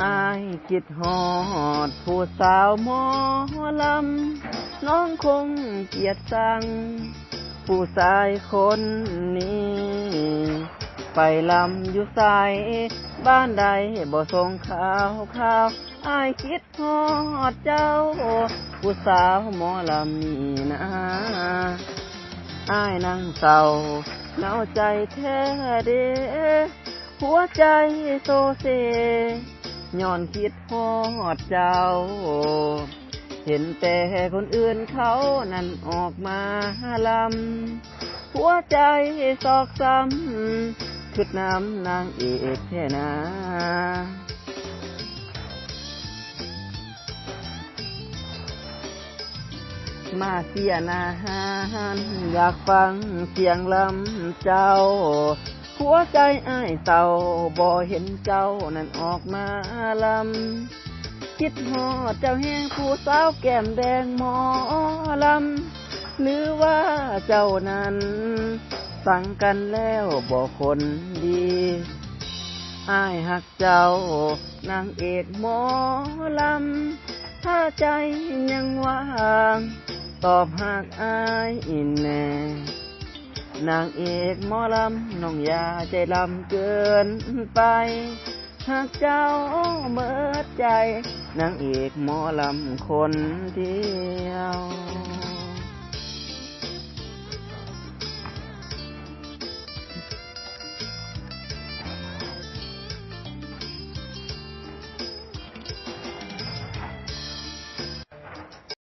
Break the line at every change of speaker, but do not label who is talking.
อายคิดฮอดผู้สาวหมอลำน้องคงเกลียดสังผู้ชายคนนี้ไปลำอยู่ไสบ้านใดบ่ส่งข่าวอายคิดฮอดเจ้าผู้สาวหมอลำนี่นะอายนั่งเศร้าเหงาใจแท้เด้หัวใจโซเซย้อนคิดฮอดเจ้าเห็นแต่คนอื่นเขานั่นออกมาลำหัวใจซอกซ้ำชุดน้ำนางเอกแท่นามาเสียนาหารอยากฟังเสียงลำเจ้าหัวใจอ้ายเศร้าบ่เห็นเจ้านั่นออกมาลำคิดฮอดเจ้าแห้งผู้สาวแก้มแดงหมอลำหรือว่าเจ้านั้นสั่งกันแล้วบ่คนดีอ้ายหักเจ้านางเอกหมอลำถ้าใจยังว่างตอบหักอ้ายแน่นางเอกหมอลำน้องอย่าใจลำเกินไปหากเจ้าเมิดใจนางเอกหมอลำคนเดียว